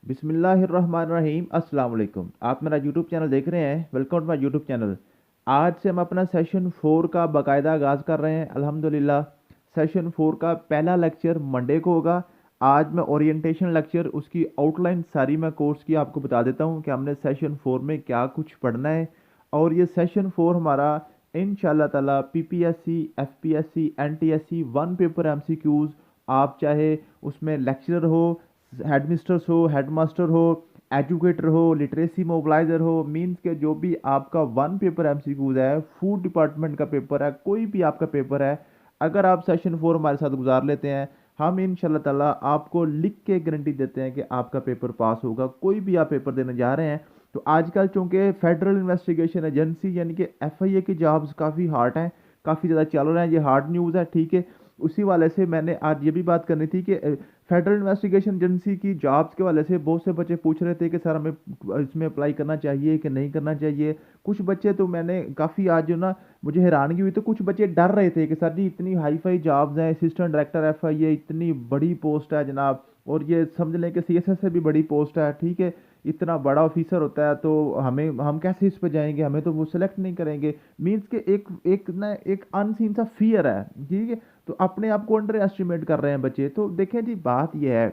बिस्मिल्लाहिर्रहमानिर्रहीम अस्सलाम वालेकुम। आप मेरा यूट्यूब चैनल देख रहे हैं। Welcome to my YouTube channel. आज से हम अपना सेशन 4 का बाकायदा आगाज़ कर रहे हैं अल्हम्दुलिल्लाह। सेशन 4 का पहला लेक्चर मंडे को होगा। आज मैं ओरिएंटेशन लेक्चर उसकी आउटलाइन सारी मैं कोर्स की आपको बता देता हूँ कि हमने सेशन 4 में क्या कुछ पढ़ना है। और ये सेशन 4 हमारा इंशाल्लाह ताला PPSC, FPSC, NTSC one paper MCQs, आप चाहे उसमें लेक्चरर हो, हेडमिस्ट्रेस हो, हेडमास्टर हो, एजुकेटर हो, लिटरेसी मोबिलाइजर हो, मींस के जो भी आपका वन पेपर एमसीक्यूज है, फूड डिपार्टमेंट का पेपर है, कोई भी आपका पेपर है, अगर आप सेशन 4 हमारे साथ गुजार लेते हैं, हम इंशाल्लाह ताला आपको लिख के गारंटी देते हैं कि आपका पेपर पास होगा। कोई भी आप पेपर देने जा रहे हैं तो आजकल चूंकि फेडरल इन्वेस्टिगेशन एजेंसी यानी कि एफआईए की जॉब्स काफ़ी हार्ड हैं, काफ़ी ज़्यादा चल रहे हैं, ये हार्ड न्यूज़ है, ठीक है। उसी वाले से मैंने आज ये भी बात करनी थी कि फेडरल इन्वेस्टिगेशन एजेंसी की जॉब्स के वाले से बहुत से बच्चे पूछ रहे थे कि सर हमें इसमें अप्लाई करना चाहिए कि नहीं करना चाहिए। कुछ बच्चे तो मैंने काफ़ी आज जो ना मुझे हैरानगी हुई, तो कुछ बच्चे डर रहे थे कि सर जी इतनी हाई फाई जॉब्स हैं, असिस्टेंट डायरेक्टर एफआईए इतनी बड़ी पोस्ट है जनाब, और ये समझ लें कि सीएसएस से भी बड़ी पोस्ट है, ठीक है। इतना बड़ा ऑफिसर होता है तो हमें हम कैसे इस पे जाएंगे, हमें तो वो सिलेक्ट नहीं करेंगे। मीन्स के एक एक ना एक अनसीन सा फियर है, ठीक है। तो अपने आप को अंडर एस्टिमेट कर रहे हैं बच्चे। तो देखें जी, बात यह है,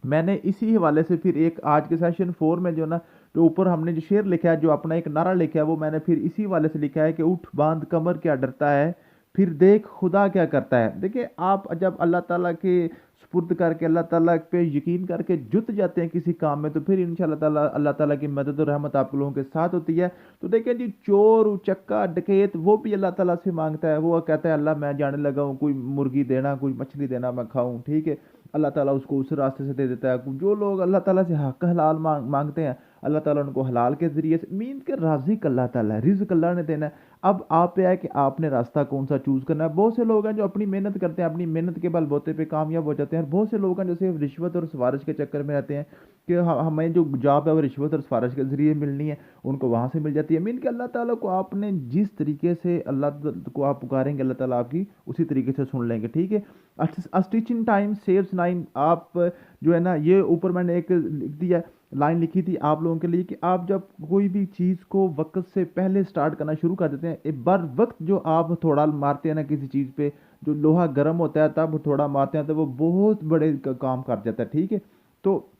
मैंने इसी हवाले से फिर एक आज के सेशन 4 में जो ना जो ऊपर हमने जो शेर लिखा है, जो अपना एक नारा लिखा है, वो मैंने फिर इसी वाले से लिखा है कि उठ बांध कमर क्या डरता है, फिर देख खुदा क्या करता है। देखिए, आप जब अल्लाह ताला के सुपुर्द करके अल्लाह ताला पे यकीन करके जुट जाते हैं किसी काम में, तो फिर इंशाल्लाह ताला अल्लाह ताला की मदद और रहमत आप लोगों के साथ होती है। तो देखिए जी, चोर उचक्का डकैत वो भी अल्लाह ताला से मांगता है, वो कहता है अल्लाह मैं जाने लगा हूँ, कोई मुर्गी देना, कोई मछली देना, मैं खाऊं, ठीक है। अल्लाह ताला उसको उस रास्ते से दे देता है। जो लोग अल्लाह ताला से हक हलाल मांगते हैं, अल्लाह ताला उनको हलाल के ज़रिए से मीन के राज़िक अल्लाह ताला है, रिज़्क अल्लाह ने देना है। अब आप पे है कि आपने रास्ता कौन सा चूज़ करना है। बहुत से लोग हैं जो अपनी मेहनत करते हैं, अपनी मेहनत के बलबूते पे कामयाब हो जाते हैं। बहुत से लोग हैं जो सिर्फ रिश्वत और सिफारिश के चक्कर में रहते हैं कि हमें जो जॉब है वो रिश्वत और सिफारिश के ज़रिए मिलनी है, उनको वहाँ से मिल जाती है। मीन के अल्लाह ताला को आपने जिस तरीके से अल्लाह को आप पुकारेंगे, अल्लाह ताला आपकी उसी तरीके से सुन लेंगे, ठीक है। स्टिचिंग टाइम सेव्स नाइन, आप जो है ना, ये ऊपर मैंने एक लिख दिया, लाइन लिखी थी आप लोगों के लिए कि आप जब कोई भी चीज़ को वक्त से पहले स्टार्ट करना शुरू कर देते हैं, एक बार वक्त जो आप थोड़ा मारते हैं ना किसी चीज़ पे, जो लोहा गर्म होता है तब थोड़ा मारते हैं तो वो बहुत बड़े काम कर जाता है, ठीक है। तो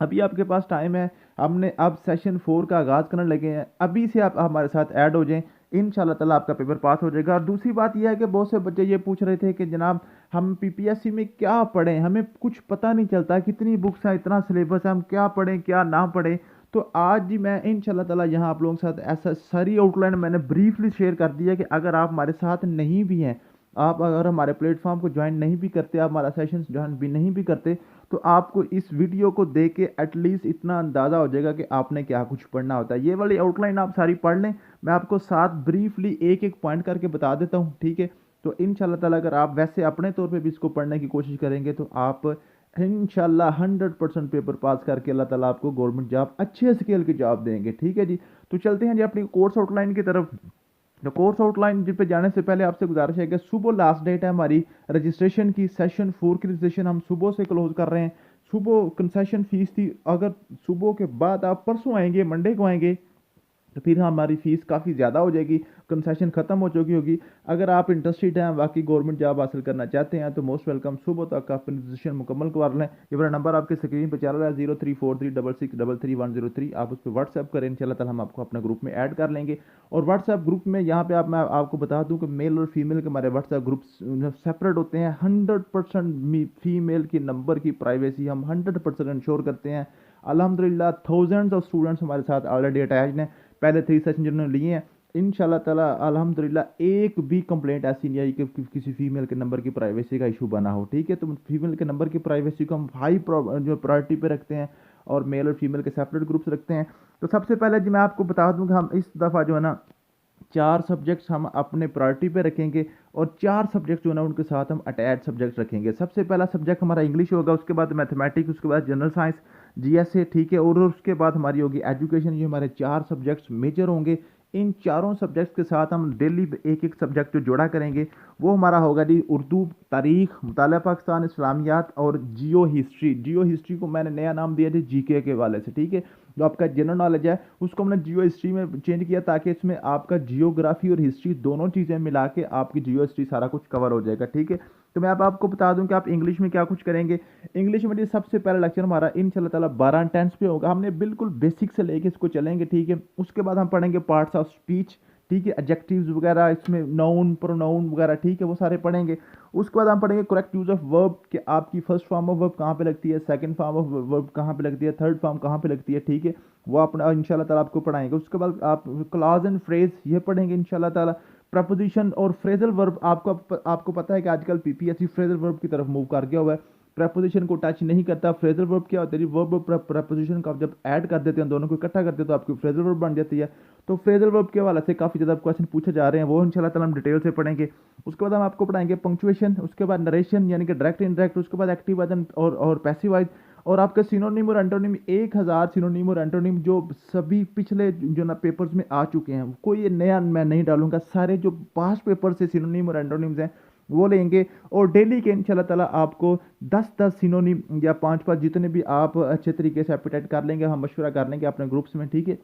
अभी आपके पास टाइम है, हमने अब सेशन 4 का आगाज़ करने लगे हैं। अभी से आप हमारे साथ ऐड हो जाएं, इंशाल्लाह ताला आपका पेपर पास हो जाएगा। और दूसरी बात यह है कि बहुत से बच्चे ये पूछ रहे थे कि जनाब हम पीपीएससी में क्या पढ़ें, हमें कुछ पता नहीं चलता, कितनी बुक्स हैं, इतना सिलेबस है, हम क्या पढ़ें क्या ना पढ़ें। तो आज जी मैं इंशाल्लाह ताला यहाँ आप लोगों के साथ ऐसा सारी आउटलाइन मैंने ब्रीफली शेयर कर दी है कि अगर आप हमारे साथ नहीं भी हैं, आप अगर हमारे प्लेटफॉर्म को ज्वाइन नहीं भी करते, आप हमारा सेशन ज्वाइन भी नहीं भी करते, तो आपको इस वीडियो को देख के एटलीस्ट इतना अंदाज़ा हो जाएगा कि आपने क्या कुछ पढ़ना होता है। ये वाली आउटलाइन आप सारी पढ़ लें, मैं आपको साथ ब्रीफली एक एक पॉइंट करके बता देता हूँ, ठीक है। तो इंशाल्लाह ताला अगर आप वैसे अपने तौर पे भी इसको पढ़ने की कोशिश करेंगे तो आप इंशाल्लाह 100% पेपर पास करके अल्लाह ताला आपको गवर्नमेंट जॉब, अच्छे स्केल की जॉब देंगे, ठीक है जी। तो चलते हैं जी अपनी कोर्स आउटलाइन की तरफ। तो कोर्स आउटलाइन जिस पे जाने से पहले आपसे गुजारिश है कि सुबह लास्ट डेट है हमारी रजिस्ट्रेशन की। सेशन 4 की रजिस्ट्रेशन हम सुबह से क्लोज कर रहे हैं। सुबह कंसेशन फीस थी, अगर सुबह के बाद आप परसों आएंगे, मंडे को आएंगे, तो फिर हमारी फ़ीस काफ़ी ज़्यादा हो जाएगी, कंसेशन ख़त्म हो चुकी होगी। अगर आप इंटरेस्टेड हैं, बाकी गवर्नमेंट जॉब हासिल करना चाहते हैं, तो मोस्ट वेलकम, सुबह तक आप अपनी रजिस्ट्रेशन मुकम्मल कर लें। ये मेरा नंबर आपके स्क्रीन पर चल रहा है 034366333103। आप उस पर व्हाट्सएप करें, इंशाल्लाह ताला हम आपको अपने ग्रुप में ऐड कर लेंगे। और व्हाट्सएप ग्रुप में यहाँ पे मैं आपको बता दूँ कि मेल और फीमेल के हमारे व्हाट्सएप ग्रुप सेपरेट होते हैं। 100% फीमेल की नंबर की प्राइवेसी हम 100% इंश्योर करते हैं। अल्हम्दुलिल्लाह थाउजेंड्स ऑफ स्टूडेंट्स हमारे साथ ऑलरेडी अटैच्ड हैं, पहले 3 सेशन जिन्होंने लिए हैं। इंशाल्लाह ताला अल्हम्दुलिल्लाह एक भी कंप्लेंट ऐसी नहीं आई कि किसी फीमेल के नंबर की प्राइवेसी का इशू बना हो, ठीक है। तो फीमेल के नंबर की प्राइवेसी को हम हाई जो प्रायोरिटी पे रखते हैं, और मेल और फीमेल के सेपरेट ग्रुप्स रखते हैं। तो सबसे पहले जी मैं आपको बता दूं कि हम इस दफ़ा जो है ना 4 सब्जेक्ट्स हम अपने प्रायोरिटी पे रखेंगे, और 4 सब्जेक्ट जो है ना उनके साथ हम अटैच सब्जेक्ट रखेंगे। सबसे पहला सब्जेक्ट हमारा इंग्लिश होगा, उसके बाद मैथमेटिक्स, उसके बाद जनरल साइंस, जीएसए, ठीक है। और उसके बाद हमारी होगी एजुकेशन। ये हमारे 4 सब्जेक्ट्स मेजर होंगे। इन चारों सब्जेक्ट्स के साथ हम डेली एक एक सब्जेक्ट जो जोड़ा करेंगे वो हमारा होगा जी उर्दू, तारीख, मुताला पाकिस्तान, इस्लामियात और जियो हिस्ट्री। जियो हिस्ट्री को मैंने नया नाम दिया जी जीके के वाले से, ठीक है। जो आपका जनरल नॉलेज है उसको हमने जियो हिस्ट्री में चेंज किया ताकि इसमें आपका जियोग्राफी और हिस्ट्री दोनों चीज़ें मिला के आपकी जियो हिस्ट्री सारा कुछ कवर हो जाएगा, ठीक है। तो मैं अब आपको बता दूं कि आप इंग्लिश में क्या कुछ करेंगे। इंग्लिश में जी सबसे पहला लेक्चर हमारा इंशाल्लाह ताला 12 टेंस पे होगा। हमने बिल्कुल बेसिक से लेके इसको चलेंगे, ठीक है। उसके बाद हम पढ़ेंगे पार्ट्स ऑफ स्पीच, ठीक है, एडजेक्टिव्स वगैरह, इसमें नाउन, प्रोनाउन वगैरह, ठीक है, वो सारे पढ़ेंगे। उसके बाद हम पढ़ेंगे करेक्ट यूज ऑफ वर्ब कि आपकी फर्स्ट फॉर्म ऑफ वर्ब कहाँ पे लगती है, सेकंड फॉर्म ऑफ वर्ब कहाँ पे लगती है, थर्ड फॉर्म कहाँ पे लगती है, ठीक है। वो अपना इंशाल्लाह ताला आपको पढ़ाएंगे। उसके बाद आप क्लॉज एंड फ्रेज ये पढ़ेंगे इंशाल्लाह ताला। प्रपोजिशन और फ्रेजल वर्ब आपको पता है कि आजकल पीपीएससी फ्रेजल वर्ब की तरफ मूव कर गया हुआ है, प्रपोजिशन को टच नहीं करता। फ्रेजल वर्ब क्या होता है जी, वर्ब और प्रपोजिशन को आप जब ऐड कर देते हैं, दोनों को इकट्ठा करते हैं तो आपकी फ्रेजल वर्ब बन जाती है। तो फ्रेजल वर्ब के हवाले से काफ़ी ज़्यादा क्वेश्चन पूछे जा रहे हैं, वो इंशाल्लाह ताला हम डिटेल से पढ़ेंगे। उसके बाद हम आपको पढ़ाएंगे पंक्चुएशन, उसके बाद नरेशन यानी कि डायरेक्ट इनडायरेक्ट, उसके बाद एक्टिव वजन और पैसिव वॉइस, और आपका सिनोनिम और एंटोनिम 1000 सिनोनिम और एंटोनिम जो सभी पिछले जो ना पेपर्स में आ चुके हैं, कोई ये नया मैं नहीं डालूंगा, सारे जो पास्ट पेपर से सिनोनिम और एंटोनिम्स हैं वो लेंगे। और डेली के इंशाल्लाह ताला आपको 10-10 सिनोनिम या 5-5 जितने भी आप अच्छे तरीके से एपिटाइट कर लेंगे, हम मशवरा कर लेंगे अपने ग्रुप्स में, ठीक है।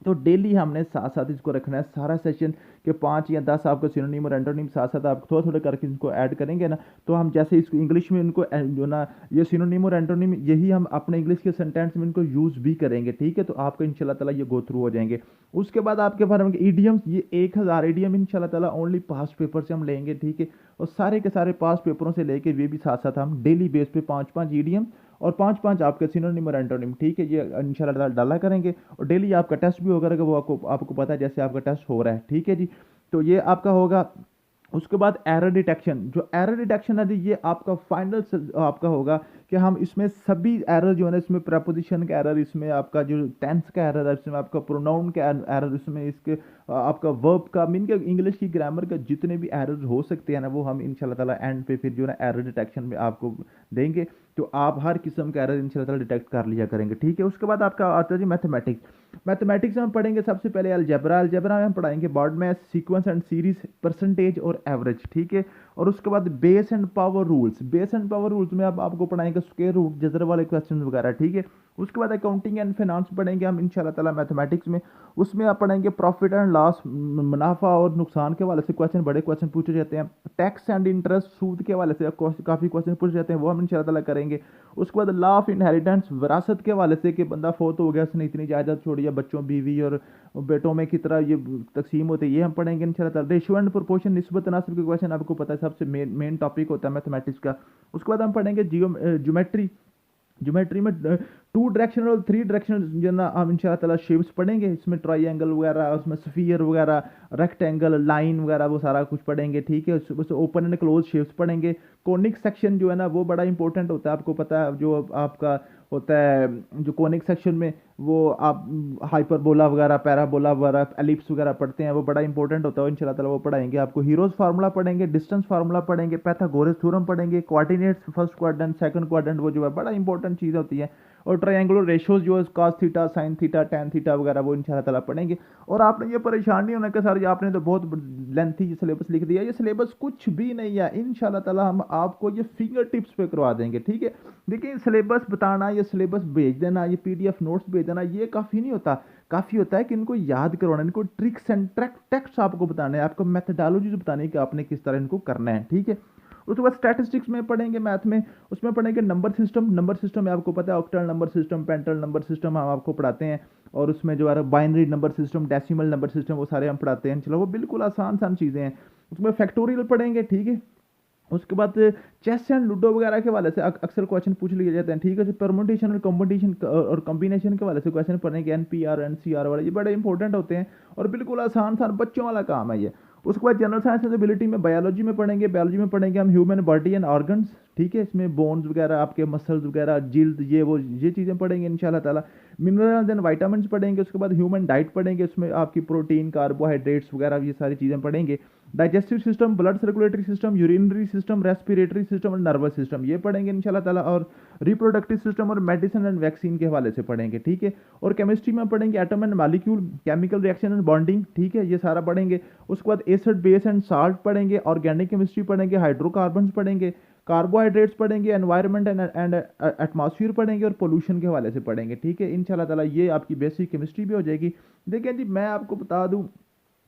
तो डेली हमने साथ साथ इसको रखना है सारा सेशन के 5 या 10 आपको सिनोनिम और एंटोनिम साथ साथ आप थोड़ा थोड़ा करके इनको ऐड करेंगे ना, तो हम जैसे इसको इंग्लिश में इनको जो ना ये सिनोनिम और एंटोनिम यही हम अपने इंग्लिश के सेंटेंस में इनको यूज़ भी करेंगे, ठीक है। तो आपका इंशाल्लाह ताला ये गो थ्रू हो जाएंगे। उसके बाद आपके बारे में ईडियम्स, ये 1000 ईडियम इंशाल्लाह ताला ओनली पास्ट पेपर से हम लेंगे, ठीक है। और सारे के सारे पास्ट पेपरों से लेके वे भी साथ साथ हम डेली बेस पे 5-5 ईडियम और 5-5 आपके सिनोनिम और एंटोनिम, ठीक है, ये इंशाल्लाह डाला करेंगे। और डेली आपका टेस्ट भी होगा, वो आपको पता है जैसे आपका टेस्ट हो रहा है, ठीक है जी। तो ये आपका होगा। उसके बाद एरर डिटेक्शन, जो एरर डिटेक्शन है जी ये आपका फाइनल आपका होगा कि हम इसमें सभी एरर जो है ना, इसमें प्रपोजिशन का एरर, इसमें आपका जो टेंस का एरर है, इसमें आपका प्रोनाउन का एरर, इसमें इसके आपका वर्ब का मीन के इंग्लिश की ग्रामर का जितने भी एरर हो सकते हैं ना, वो हम इंशाल्लाह ताला एंड पे फिर जो है ना एरर डिटेक्शन में आपको देंगे। तो आप हर किस्म का एरर इंशाल्लाह ताला डिटेक्ट कर लिया करेंगे, ठीक है। उसके बाद आपका आता है जी मैथमेटिक्स। मैथमेटिक्स में हम पढ़ेंगे सबसे पहले अलजेब्रा। अलजेब्रा में हम पढ़ाएंगे बॉर्ड math, sequence and series, percentage और एवरेज, ठीक है। और उसके बाद base and power rules. Base and power rules में अब आपको पढ़ाएंगे स्क्वायर रूट, जजर वाले क्वेश्चन वगैरह, ठीक है। उसके बाद अकाउंटिंग एंड फाइनेंस पढ़ेंगे हम इंशाल्लाह ताला मैथमेटिक्स में। उसमें आप पढ़ेंगे प्रॉफिट एंड लॉस, मुनाफा और नुकसान के हवाले से क्वेश्चन, बड़े क्वेश्चन पूछे जाते हैं। टैक्स एंड इंटरेस्ट, सूद के हवाले से काफ़ी क्वेश्चन पूछे जाते हैं, वो हम इंशाल्लाह ताला करेंगे। उसके बाद लॉ ऑफ इनहेरिटेंस, विरासत के हवाले से कि बंदा फोत हो गया, उसने इतनी जायदाद छोड़ी है, बच्चों बीवी और बेटों में कितना ये तकसीम होती है, ये हम पढ़ेंगे इंशाल्लाह ताला। रेशियो एंड प्रोपोर्शन, निस्बत तनासब के क्वेश्चन आपको पता है सबसे मेन टॉपिक होता है मैथमेटिक्स का। उसके बाद हम पढ़ेंगे ज्योमेट्री। ज्योमेट्री में 2 डायरेक्शनल और 3 डायरेक्शनल जो ना हम इंशाल्लाह ताला शेप्स पढ़ेंगे, इसमें ट्राइंगल वगैरह, उसमें स्फीयर वगैरह, रेक्टेंगल, लाइन वगैरह, वो सारा कुछ पढ़ेंगे, ठीक है। उसमें ओपन एंड क्लोज शेप्स पढ़ेंगे। कोनिक सेक्शन जो है ना वो बड़ा इंपॉर्टेंट होता है, आपको पता है जो आपका होता है जो कोनिक सेक्शन में वो आप हाइपरबोला वगैरह, पैराबोला वगैरह, एलिप्स वगैरह पढ़ते हैं, वो बड़ा इंपॉर्टेंट होता है, इंशाल्लाह ताला वो पढ़ाएंगे आपको। हीरोज फार्मूला पढ़ेंगे, डिस्टेंस फार्मूला पढ़ेंगे, पैथागोरस थ्योरम पढ़ेंगे, coordinates, first quadrant, second quadrant, वो जो है बड़ा इंपॉर्टेंट चीज़ होती है। और ट्रायंगुलर रेशोज जो है cos theta, sine theta, tan theta वगैरह, वो इंशाल्लाह ताला पढ़ेंगे। और आपने ये परेशान नहीं होना कि सर आपने तो बहुत लेंथी सिलेबस लिख दिया, ये सिलेबस कुछ भी नहीं है, इंशाल्लाह ताला हम आपको ये फिंगर टिप्स पे करवा देंगे, ठीक है। देखिए सिलेबस बताना, ये सिलेबस भेज देना, ये पीडीएफ नोट्स भेज देना, ये काफ़ी नहीं होता। काफ़ी होता है कि इनको याद करवाना, इनको ट्रिक्स एंड टेक्स्ट आपको बताने हैं, आपको मेथडोलॉजीज बताने हैं कि आपने किस तरह इनको करना है, ठीक है। उसके बाद स्टैटिस्टिक्स में पढ़ेंगे मैथ में, उसमें पढ़ेंगे नंबर सिस्टम। नंबर सिस्टम में आपको पता है ऑक्टल नंबर सिस्टम, पेंटल नंबर सिस्टम हम आपको पढ़ाते हैं। और उसमें जो है binary number system, decimal number system, वो सारे हम पढ़ाते हैं। चलो वो बिल्कुल आसान चीज़ें हैं। उसमें फैक्टोरियल पढ़ेंगे, ठीक है। उसके बाद चेस एंड लूडो वगैरह के वाले से अक्सर क्वेश्चन पूछ लिए जाते हैं, ठीक है। परमुटेशन और कॉम्बिनेशन और कॉम्बिनेशन के वाले से क्वेश्चन पढ़ेंगे, एनपीआर एनसीआर वाले, ये बड़े इंपॉर्टेंट होते हैं और बिल्कुल आसान बच्चों वाला काम है ये। उसके बाद जनरल साइंस एंड एबिलिटी में बायोलॉजी में पढ़ेंगे। बायोलॉजी में पढ़ेंगे हम ह्यूमन बॉडी एंड ऑर्गन्स, ठीक है। इसमें बोन्स वगैरह, आपके मसल्स वगैरह, जिल्द, ये चीज़ें पढ़ेंगे इंशाल्लाह ताला। मिनरल्स एंड वाइटामिन्स पढ़ेंगे। उसके बाद ह्यूमन डाइट पढ़ेंगे, उसमें आपकी प्रोटीन, कार्बोहाइड्रेट्स वगैरह, ये सारी चीज़ें पढ़ेंगे। Digestive system, blood circulatory system, urinary system, respiratory system और नर्वस सिस्टम, ये पढ़ेंगे इंशाल्लाह ताला। और रिप्रोडक्टिव सिस्टम और मेडिसिन एंड वैक्सीन के हवाले से पढ़ेंगे, ठीक है। और केमिस्ट्री में पढ़ेंगे atom and molecule, chemical reaction and bonding, ठीक है, ये सारा पढ़ेंगे। उसके बाद एसिड, बेस एंड साल्ट पढ़ेंगे, ऑर्गेनिक केमिस्ट्री पढ़ेंगे, हाइड्रोकार्बन पढ़ेंगे, कार्बोहाइड्रेट्स पढ़ेंगे, एनवायरनमेंट एंड एटमॉस्फेयर पढ़ेंगे और पोल्यूशन के हवाले से पढ़ेंगे, ठीक है। इंशाल्लाह ताला ये आपकी बेसिक केमिस्ट्री भी हो जाएगी। देखिए जी, मैं आपको बता दूं,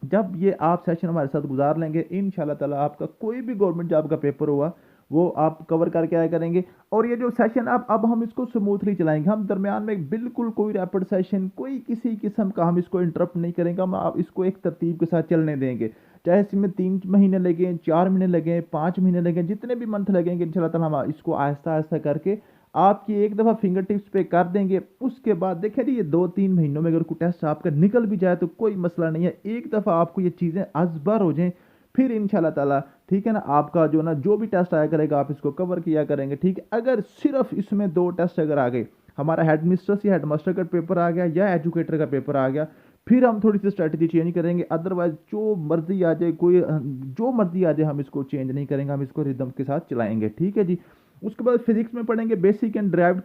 जब ये आप सेशन हमारे साथ गुजार लेंगे इंशाल्लाह ताला आपका कोई भी गवर्नमेंट जॉब का पेपर होगा वो आप कवर करके आया करेंगे। और ये जो सेशन अब हम इसको स्मूथली चलाएंगे, हम दरमियान में बिल्कुल कोई रैपिड सेशन, कोई किसी किस्म का हम इसको इंटरप्ट नहीं करेंगे, हम आप इसको एक तरतीब के साथ चलने देंगे। चाहे इसमें 3 महीने लगे, 4 महीने लगे, 5 महीने लगे, जितने भी मंथ लगेंगे इंशाल्लाह ताला हम इसको आहिस्ता आहिस्ता करके आपकी एक दफ़ा फिंगर टिप्स पे कर देंगे। उसके बाद देखिए जी, ये 2-3 महीनों में अगर कोई टेस्ट आपका निकल भी जाए तो कोई मसला नहीं है, एक दफ़ा आपको ये चीज़ें अज़बर हो जाएं, फिर इंशाल्लाह ताला, ठीक है ना, आपका जो ना जो भी टेस्ट आया करेगा आप इसको कवर किया करेंगे, ठीक है। अगर सिर्फ इसमें 2 टेस्ट अगर आ गए, हमारा हेड मिस्ट्रेस या हेड मास्टर का पेपर आ गया या एजुकेटर का पेपर आ गया, फिर हम थोड़ी सी स्ट्रैटेजी चेंज करेंगे। अदरवाइज जो मर्जी आ जाए, कोई जो मर्जी आ जाए, हम इसको चेंज नहीं करेंगे, हम इसको रिदम के साथ चलाएंगे, ठीक है जी। उसके बाद फिजिक्स में पढ़ेंगे बेसिक एंड ड्राइव्ड,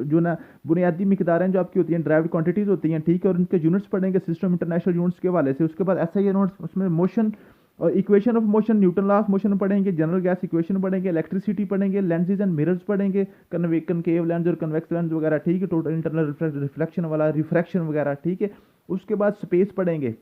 जो ना बुनियादी मिकदारें जो आपकी होती हैं, ड्राइव्ड क्वांटिटीज़ होती हैं, ठीक है, और उनके यूनिट्स पढ़ेंगे सिस्टम इंटरनेशनल यूनिट्स के हवाले से। उसके बाद एसआई यूनिट्स, उसमें मोशन और equation of motion, Newton law of motion पढ़ेंगे, जनरल गैस इक्वेशन पढ़ेंगे, इलेक्ट्रिसिटी पढ़ेंगे, लेंसेज एंड मिरर्स पढ़ेंगे, कनकेव लेंस और कन्वेक्स लेंस वगैरह, ठीक है, टोटल इंटरनल रिफ्लेक्शन वाला, रिफ्रैक्शन वगैरह, ठीक है। उसके बाद स्पेस पढ़ेंगे,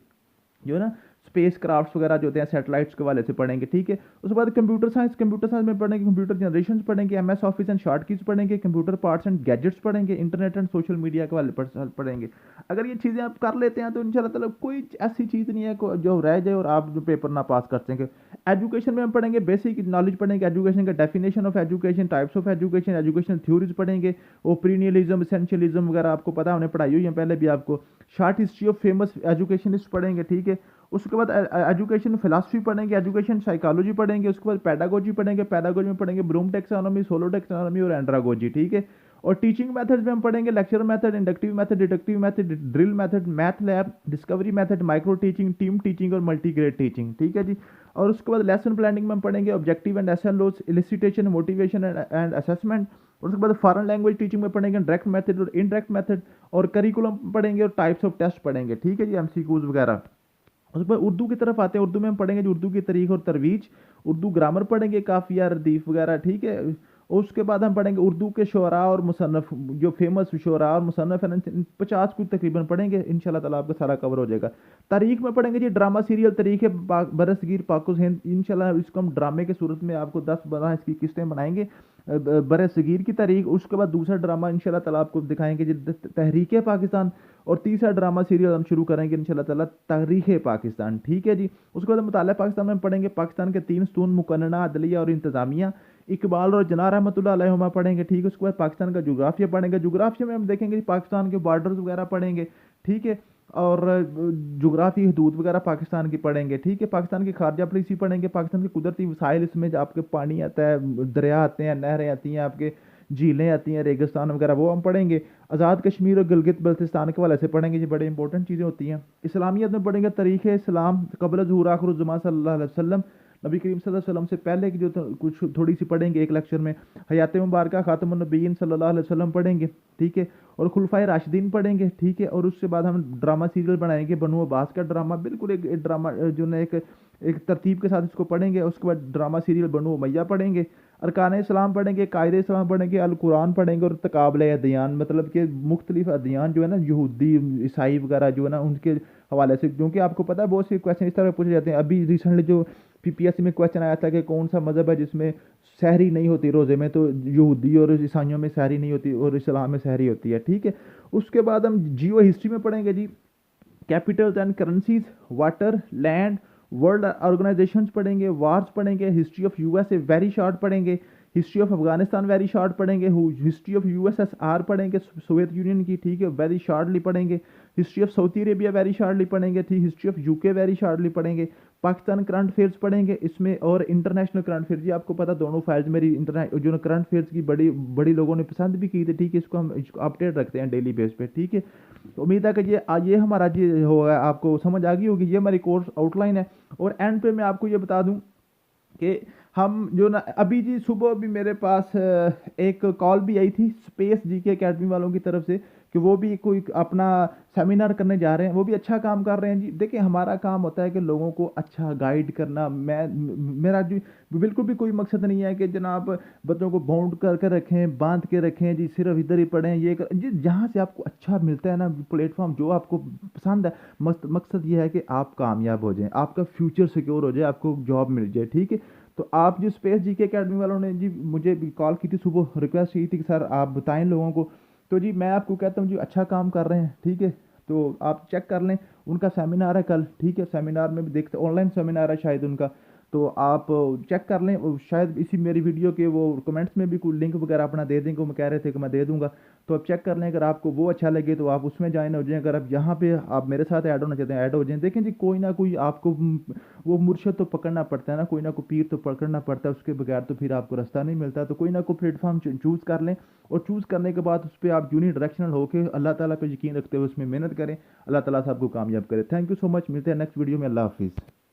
जो ना स्पेस क्राफ्ट्स वगैरह जो होते हैं सैटेलाइट्स के वाले से पढ़ेंगे, ठीक है। उसके बाद कंप्यूटर साइंस में पढ़ेंगे, कंप्यूटर जनरेशन पढ़ेंगे, MS office and short keys पढ़ेंगे, कंप्यूटर पार्ट्स एंड गैजेट्स पढ़ेंगे, इंटरनेट एंड सोशल मीडिया के वाले पढ़ेंगे। अगर ये चीज़ें आप कर लेते हैं तो इंशाल्लाह ताला कोई ऐसी चीज़ नहीं है जो रह जाए और आप जो पेपर ना पास कर सकें। एजुकेशन में हम पढ़ेंगे बेसिक नॉलेज पढ़ेंगे, एजुकेशन का definition of education, types of education, education theories पढ़ेंगे, ओपिनियलिज्म, एसेंशियलिज्म वगैरह आपको पता, हमने पढ़ाई हुई है पहले भी आपको। Short history of famous educationist पढ़ेंगे, ठीक है। उसके बाद एजुकेशन फिलासफी पढ़ेंगे, एजुकेशन साइकोलॉजी पढ़ेंगे, उसके बाद पैडागोजी पढ़ेंगे, पैडागोजी में पढ़ेंगे ब्लूम टेक्सोनॉमी, सोलो टेक्सोनॉमी और एंड्रागोजी, ठीक है। और टीचिंग मेथड्स में हम पढ़ेंगे lecture method, inductive method, deductive method, drill method, math lab, discovery method, micro teaching, team teaching और मल्टीग्रेड टीचिंग, ठीक है जी। और उसके बाद लेसन प्लानिंग में हम पढ़ेंगे ऑब्जेक्टिव एंड एसेंट लॉस, इलिसिटेशन, मोटिवेशन एंड असेसमेंट। और उसके बाद फॉरेन लैंग्वेज टीचिंग में पढ़ेंगे डायरेक्ट मेथड और इनडायरेक्ट मेथड, और करिकुलम पढ़ेंगे और टाइप्स ऑफ टेस्ट पढ़ेंगे, ठीक है जी, एमसीक्यूज वगैरह। उसके बाद उर्दू की तरफ आते हैं, उर्दू में हम पढ़ेंगे जो उर्दू की तरीक़ और तरवीज, उर्दू ग्रामर पढ़ेंगे, काफ़िया, रदीफ़ वगैरह, ठीक है। और उसके बाद हम पढ़ेंगे उर्दू के शुरा और मुसन्नफ़, जो फेमस शुरा और मुसन्नफ़ हैं 50 कुछ तकरीबन पढ़ेंगे, इंशाल्लाह ताला आपका सारा कवर हो जाएगा। तारीख़ में पढ़ेंगे जी ड्रामा सीरियल तरीक़े बरसगीर पाकुस हिंद, इंशाल्लाह इसको हम ड्रामे के सूरत में आपको 10-12 इसकी किस्तें बनाएंगे बरसगीर की तारीख। उसके बाद दूसरा ड्रामा इंशाल्लाह ताला आपको दिखाएंगे जी तहरीक पाकिस्तान, और तीसरा ड्रामा सीरियल हम शुरू करेंगे इंशाल्लाह ताला तारीख़ पाकिस्तान, ठीक है जी। उसके बाद मुताला पाकिस्तान में पढ़ेंगे पाकिस्तान के 3 स्तून, मुकन्नना, अदलिया और इंतज़ामिया, इकबाल और जना रहमतुल्लाह अलैहिमा पढ़ेंगे, ठीक है। उसके बाद पाकिस्तान का जोग्राफिया पढ़ेंगे, जोग्राफिया में हम देखेंगे पाकिस्तान के बॉर्डर्स वगैरह पढ़ेंगे, ठीक है। और जोग्राफी हदूद वगैरह पाकिस्तान की पढ़ेंगे, ठीक है। पाकिस्तान की खारजा पॉलिसी पढ़ेंगे, पाकिस्तान के कुदरती वसाइल, इसमें जो आपके पानी आता है, दरिया आते हैं, नहरें आती हैं, आपके झीलें आती हैं, रेगिस्तान वगैरह, वो हम पढ़ेंगे। आज़ाद कश्मीर और गिलगित बल्तिस्तान के वाले से पढ़ेंगे, ये बड़े इंपॉर्टेंट चीज़ें होती हैं। इस्लामियत में पढ़ेंगे तारीख़ इस्लाम क़ब्ल ज़ुहूर आखिरुज़्ज़मान सल्लल्लाहु अलैहि वसल्लम, नबी करीम सल्लल्लाहु अलैहि वसल्लम से पहले की जो कुछ थोड़ी सी पढ़ेंगे एक लेक्चर में। हयात मुबारका खातमुन नबीयीन सल्लल्लाहु अलैहि वसल्लम पढ़ेंगे, ठीक है। और खुलफाए राशिदीन पढ़ेंगे, ठीक है। और उसके बाद हम ड्रामा सीरियल बनाएंगे, बनु अब्बास का ड्रामा, बिल्कुल एक ड्रामा जो ना एक तरतीब के साथ इसको पढ़ेंगे। उसके बाद ड्रामा सीरियल बनु उमैया पढ़ेंगे, अरकान इस्लाम पढ़ेंगे, कायदे इस्लाम पढ़ेंगे, अल कुरान पढ़ेंगे, और तकाबले अदियान, मतलब कि मुख्तलिफ अदियान जो है ना, यहूदी ईसाई वगैरह जो है ना, उनके हवाले से, क्योंकि आपको पता है बहुत से क्वेश्चन इस तरह पूछे जाते हैं। अभी रिसेंटली जो पीपीएससी में क्वेश्चन आया था कि कौन सा मज़हब है जिसमें सहरी नहीं होती रोज़े में, तो यहूदी और ईसाइयों में सहरी नहीं होती और इस्लाम में सहरी होती है, ठीक है। उसके बाद हम जियो हिस्ट्री में पढ़ेंगे जी capitals and currencies, water, land, world organisations पढ़ेंगे, वार्स पढ़ेंगे, history of USA very short पढ़ेंगे, history of Afghanistan very short पढ़ेंगे, हिस्ट्री ऑफ यूएसएसआर पढ़ेंगे, सोवियत यूनियन की, ठीक है, वेरी शॉर्टली पढ़ेंगे। History of Saudi Arabia very shortly पढ़ेंगे, ठीक। History of UK very shortly पढ़ेंगे। पाकिस्तान करंट अफेयर्स पढ़ेंगे इसमें, और इंटरनेशनल करंट अफेयर्स। जी आपको पता दोनों फाइल्स मेरी इंटरनेट जो करंट अफेयर्स की बड़ी बड़ी लोगों ने पसंद भी की थी, ठीक है। इसको हम इसको अपडेट रखते हैं डेली बेस पे, ठीक है। तो उम्मीद है कि ये हमारा जी होगा, आपको समझ आ गई होगी। ये हमारी कोर्स आउटलाइन है। और एंड पे मैं आपको ये बता दूं कि हम जो ना अभी जी सुबह भी मेरे पास एक कॉल भी आई थी स्पेस जीके एकेडमी वालों की तरफ से कि वो भी कोई अपना सेमिनार करने जा रहे हैं, वो भी अच्छा काम कर रहे हैं जी। देखिए हमारा काम होता है कि लोगों को अच्छा गाइड करना। मेरा जी बिल्कुल भी कोई मकसद नहीं है कि जनाब बच्चों को बाउंड कर रखें, बांध के रखें जी, सिर्फ इधर ही पढ़ें ये कर जी। जहाँ से आपको अच्छा मिलता है ना प्लेटफॉर्म, जो आपको पसंद है, मकसद ये है कि आप कामयाब हो जाएं, आपका फ्यूचर सिक्योर हो जाए, आपको जॉब मिल जाए, ठीक है। तो आप जो स्पेस जीके एकेडमी वालों ने जी मुझे भी कॉल की थी सुबह, रिक्वेस्ट की थी कि सर आप बताएं लोगों को। तो जी मैं आपको कहता हूँ जी अच्छा काम कर रहे हैं, ठीक है। तो आप चेक कर लें, उनका सेमिनार है कल, ठीक है। सेमिनार में भी देखते, ऑनलाइन सेमिनार है शायद उनका। तो आप चेक कर लें, वो शायद इसी मेरी वीडियो के वो कमेंट्स में भी कोई लिंक वगैरह अपना दे देंगे, वो मैं कह रहे थे कि मैं दे दूंगा। तो आप चेक कर लें, अगर आपको वो अच्छा लगे तो आप उसमें ज्वाइन हो जाएं। अगर आप यहाँ पे आप मेरे साथ ऐड होना चाहते हैं, ऐड हो जाएं। देखें जी कोई ना कोई आपको वो मुर्शद तो पकड़ना पड़ता है ना, कोई ना कोई पीर तो पकड़ना पड़ता है, उसके बगैर तो फिर आपको रास्ता नहीं मिलता। तो कोई ना कोई प्लेटफॉर्म चूज़ कर लें, और चूज़ करने के बाद उस पर आप यूनी डायरेक्शनल होकर अल्लाह ताला पे यकीन रखते हुए उसमें मेहनत करें। अल्लाह ताला से आपको कामयाब करे। थैंक यू सो मच, मिलते हैं नेक्स्ट वीडियो में। अल्लाह हाफिज़।